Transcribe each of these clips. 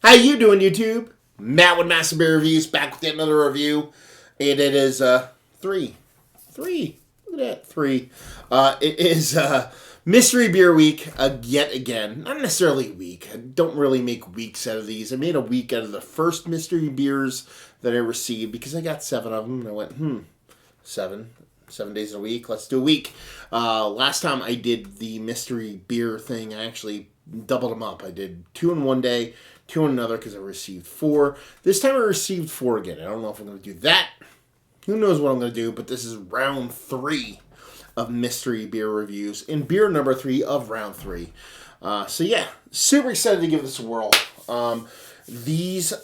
How you doing, YouTube? Matt with Master Beer Reviews, back with another review. And it is, three. Look at that, three. It is, Mystery Beer Week, yet again. Not necessarily week. I don't really make weeks out of these. I made a week out of the first mystery beers that I received because I got 7 of them. And I went, 7 days a week. Let's do a week. Last time I did the mystery beer thing, I actually doubled them up. I did 2 in one day, 2 in another because I received 4. This time I received 4 again. I don't know if I'm going to do that. Who knows what I'm going to do, but this is round 3 of mystery beer reviews and beer number 3 of round 3. So yeah, super excited to give this a whirl. These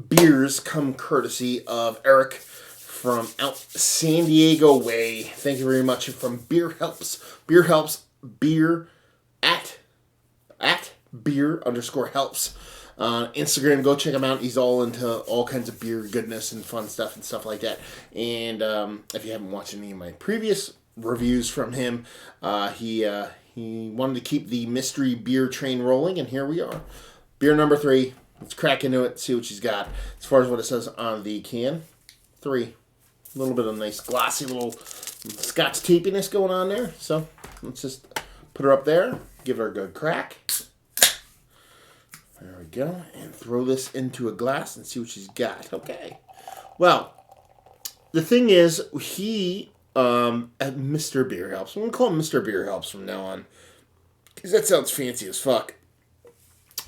beers come courtesy of Eric from out San Diego way. Thank you very much. From Beer Helps. Beer Helps. Beer at beer_helps. Instagram, go check him out. He's all into all kinds of beer goodness and fun stuff and stuff like that. And if you haven't watched any of my previous reviews from him, he wanted to keep the mystery beer train rolling, and here we are. Beer number 3. Let's crack into it, see what she's got. As far as what it says on the can, 3. A little bit of nice glossy little Scotch tapiness going on there. So let's just put her up there, give her a good crack. There we go. And throw this into a glass and see what she's got. Okay. Well, the thing is, he, at Mr. Beer Helps, I'm going to call him Mr. Beer Helps from now on, because that sounds fancy as fuck.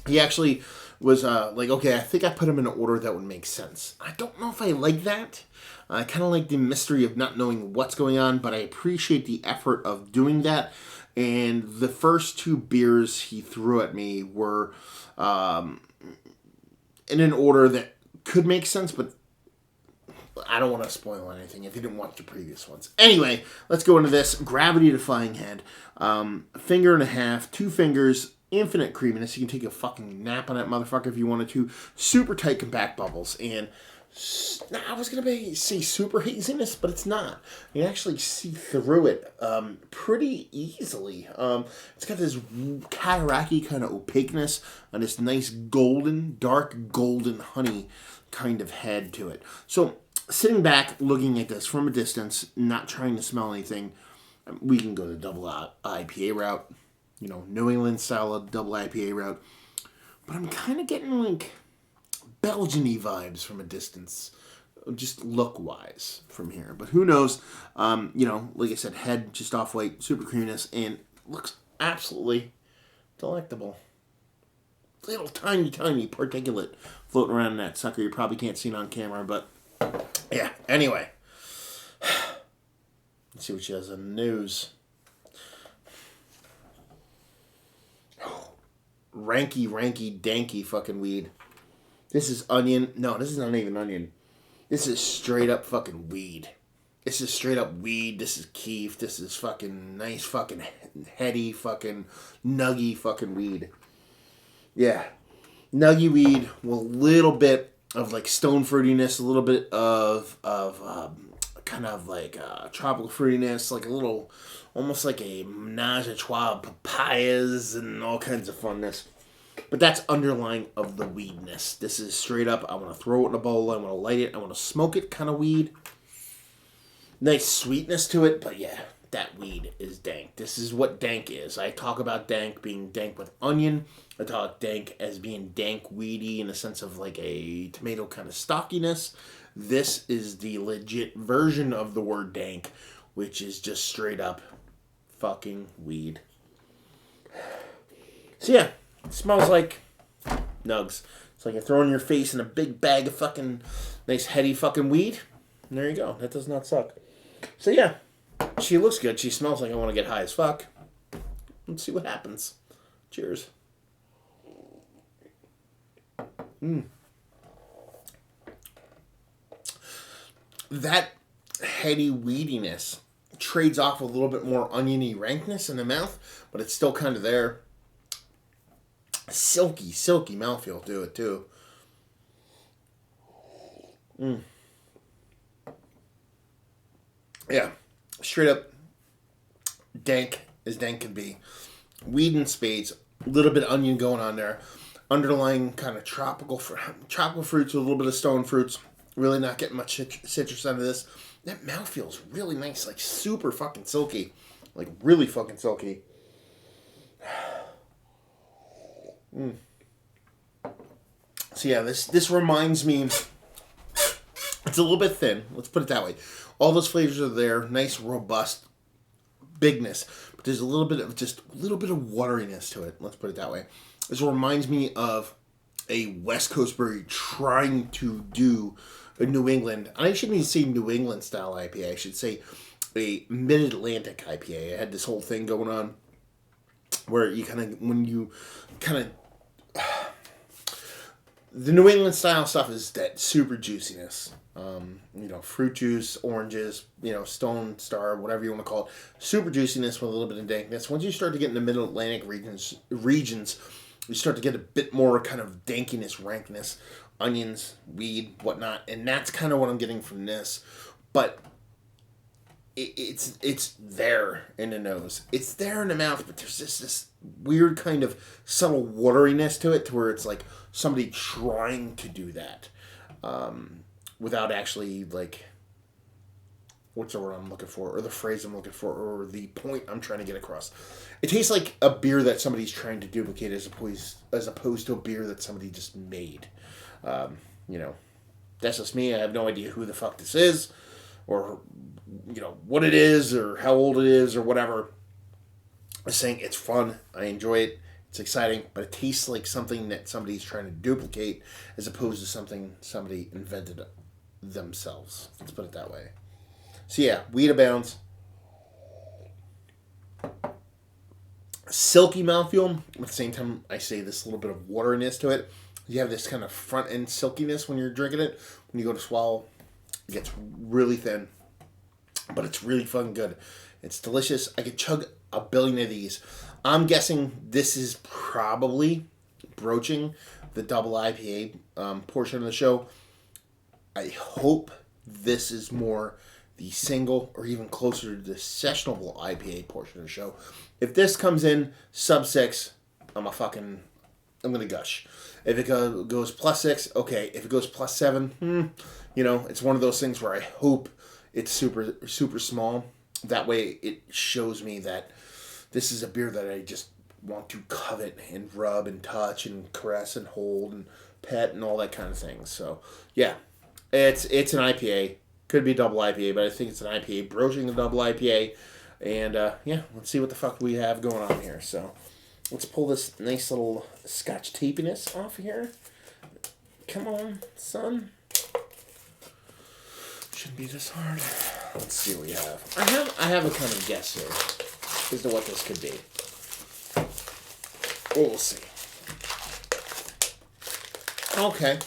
He actually was like, okay, I think I put him in an order that would make sense. I don't know if I like that. I kind of like the mystery of not knowing what's going on, but I appreciate the effort of doing that. And the first 2 beers he threw at me were in an order that could make sense, but I don't want to spoil anything if you didn't watch the previous ones. Anyway, let's go into this. Gravity Defying Head. Finger and a half, 2 fingers, infinite creaminess. You can take a fucking nap on that motherfucker if you wanted to. Super tight, compact bubbles. And I was going to say super haziness, but it's not. You can actually see through it pretty easily. It's got this cataracty kind of opaqueness and this nice golden, dark golden honey kind of head to it. So sitting back, looking at this from a distance, not trying to smell anything, we can go the double IPA route. You know, New England style double IPA route. But I'm kind of getting like Belgian-y vibes from a distance, just look-wise from here. But who knows? Like I said, head just off-white, super creaminess, and looks absolutely delectable. Little tiny particulate floating around in that sucker. You probably can't see it on camera, but yeah. Anyway, let's see what she has in the news. Ranky, danky fucking weed. This is onion. No, this is not even onion. This is straight up fucking weed. This is straight up weed. This is keef. This is fucking nice fucking heady fucking nuggy fucking weed. Yeah. Nuggy weed with a little bit of like stone fruitiness, a little bit of kind of like tropical fruitiness, like a little, almost like a menage a trois of papayas and all kinds of funness. But that's underlying of the weedness. This is straight up, I want to throw it in a bowl, I want to light it, I want to smoke it kind of weed. Nice sweetness to it, but yeah, that weed is dank. This is what dank is. I talk about dank being dank with onion. I talk dank as being dank weedy in the sense of like a tomato kind of stockiness. This is the legit version of the word dank, which is just straight up fucking weed. So yeah, it smells like nugs. It's like you're throwing your face in a big bag of fucking nice heady fucking weed. And there you go. That does not suck. So yeah, she looks good. She smells like I want to get high as fuck. Let's see what happens. Cheers. That heady weediness trades off a little bit more oniony rankness in the mouth, but it's still kind of there. Silky mouthfeel to it too. Yeah, straight up dank as dank can be. Weed and spades, a little bit of onion going on there. underlying kind of tropical fruits with a little bit of stone fruits. Really not getting much citrus out of this. That mouthfeel is really nice, like super fucking silky, like really fucking silky. So yeah, this reminds me. It's a little bit thin. Let's put it that way. All those flavors are there, nice, robust bigness, but there's a little bit of wateriness to it. Let's put it that way. This reminds me of a West Coast brewery trying to do a New England. I shouldn't even say New England style IPA. I should say a Mid-Atlantic IPA. I had this whole thing going on where the New England style stuff is that super juiciness. Fruit juice, oranges, Stone Star, whatever you want to call it. Super juiciness with a little bit of dankness. Once you start to get in the Middle Atlantic regions, you start to get a bit more kind of dankiness, rankness, onions, weed, whatnot. And that's kind of what I'm getting from this. But it's there in the nose. It's there in the mouth, but there's just this weird kind of subtle wateriness to it to where it's like somebody trying to do that. Without actually, like, what's the word I'm looking for, or the phrase I'm looking for, or the point I'm trying to get across. It tastes like a beer that somebody's trying to duplicate as opposed to a beer that somebody just made. That's just me. I have no idea who the fuck this is, or, what it is, or how old it is, or whatever. I'm saying it's fun. I enjoy it. It's exciting, but it tastes like something that somebody's trying to duplicate as opposed to something somebody invented themselves. Let's put it that way. So yeah, weed abounds. Silky mouthfeel. At the same time, I say this little bit of wateriness to it. You have this kind of front end silkiness when you're drinking it. When you go to swallow, it gets really thin, but it's really fucking good. It's delicious. I could chug a billion of these. I'm guessing this is probably broaching the double IPA portion of the show. I hope this is more the single or even closer to the sessionable IPA portion of the show. If this comes in sub 6, I'm going to gush. If it goes plus 6, okay. If it goes plus 7, it's one of those things where I hope it's super, super small. That way it shows me that this is a beer that I just want to covet and rub and touch and caress and hold and pet and all that kind of thing. So, yeah, it's an IPA. Could be a double IPA, but I think it's an IPA broaching the double IPA. And, let's see what the fuck we have going on here. So, let's pull this nice little Scotch tapiness off here. Come on, son. Shouldn't be this hard. Let's see what we have. I have a kind of guess here as to what this could be. We'll see. Okay.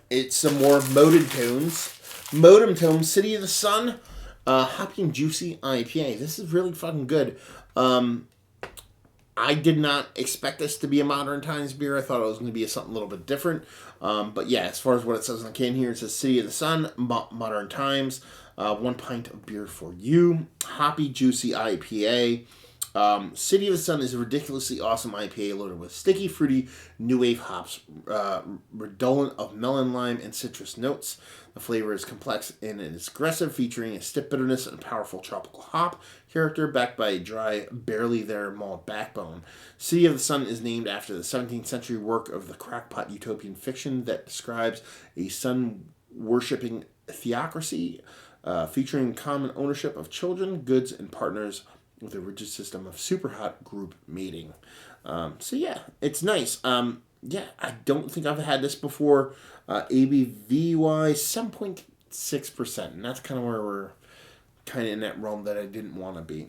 It's some more Modem Tones. Modem Tones, City of the Sun, Hoppy and Juicy IPA. This is really fucking good. I did not expect this to be a Modern Times beer. I thought it was going to be something a little bit different. But yeah, as far as what it says on the can here, it says City of the Sun, Modern Times, 1 pint of beer for you, Hoppy Juicy IPA. City of the Sun is a ridiculously awesome IPA loaded with sticky, fruity, new wave hops, redolent of melon, lime, and citrus notes. The flavor is complex and it is aggressive, featuring a stiff bitterness and a powerful tropical hop character, backed by a dry, barely there malt backbone. City of the Sun is named after the 17th century work of the crackpot utopian fiction that describes a sun-worshipping theocracy featuring common ownership of children, goods, and partners with a rigid system of super hot group mating. So yeah, it's nice. I don't think I've had this before. ABV-wise, 7.6%. And that's kind of where we're kind of in that realm that I didn't want to be.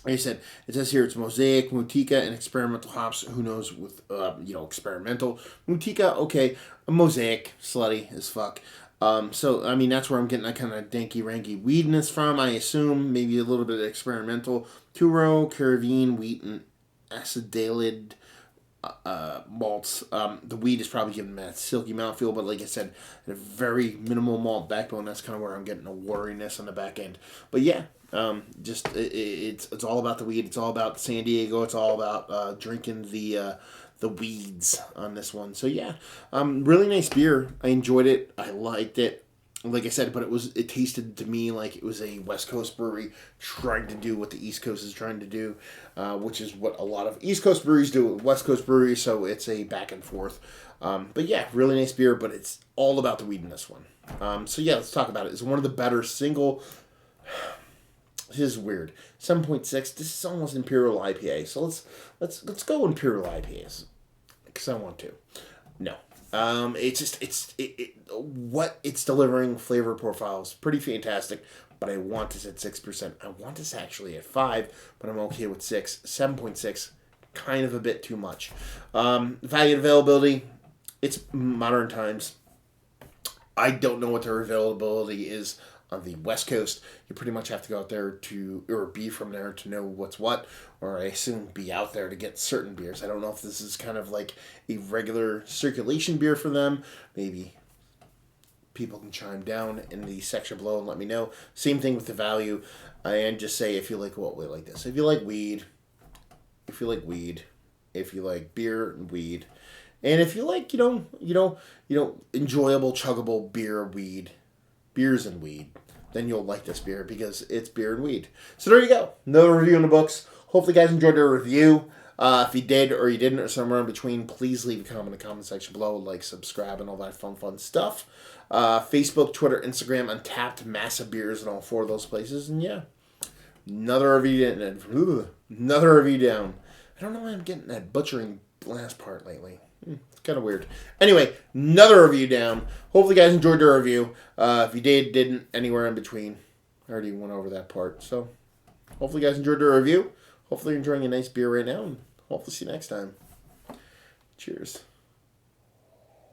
Like I said, it says here it's Mosaic, Mutica, and experimental hops. Who knows with, experimental. Mutica, okay. Mosaic, slutty as fuck. That's where I'm getting that kind of danky-ranky weedness from, I assume. Maybe a little bit of experimental. Turo, Caravine, wheat, and acidulate malts. The weed is probably giving them that silky mouthfeel, but like I said, a very minimal malt backbone. That's kind of where I'm getting a wateriness on the back end. But yeah, it's all about the weed. It's all about San Diego. It's all about drinking the the weeds on this one. So yeah, really nice beer. I enjoyed it. I liked it. Like I said, but it tasted to me like it was a West Coast brewery trying to do what the East Coast is trying to do, which is what a lot of East Coast breweries do with West Coast breweries. So it's a back and forth. But yeah, really nice beer, but it's all about the weed in this one. So yeah, let's talk about it. It's one of the better single. This is weird. 7.6. This is almost Imperial IPA. So let's go Imperial IPAs because I want to. No. It's just what it's delivering flavor profiles pretty fantastic, but I want this at 6%. I want this actually at 5, but I'm okay with 6. 7.6, kind of a bit too much. Value and availability, it's modern times. I don't know what their availability is on the West Coast. You pretty much have to go out there or be from there to know what's what, or I assume be out there to get certain beers. I don't know if this is kind of like a regular circulation beer for them. Maybe people can chime down in the section below and let me know. Same thing with the value, and just say if you like what we like this. If you like weed, if you like beer and weed, and if you like enjoyable chuggable beers and weed, then you'll like this beer because it's beer and weed. So there you go. Another review in the books. Hopefully you guys enjoyed the review. If you did or you didn't or somewhere in between, please leave a comment in the comment section below. Like, subscribe, and all that fun stuff. Facebook, Twitter, Instagram, Untapped, Massive Beers, and all 4 of those places. And yeah, another review down. I don't know why I'm getting that butchering last part lately. It's kind of weird. Anyway, another review down. Hopefully you guys enjoyed the review. If you didn't, anywhere in between. I already went over that part. So, hopefully you guys enjoyed the review. Hopefully you're enjoying a nice beer right now. And hopefully see you next time. Cheers.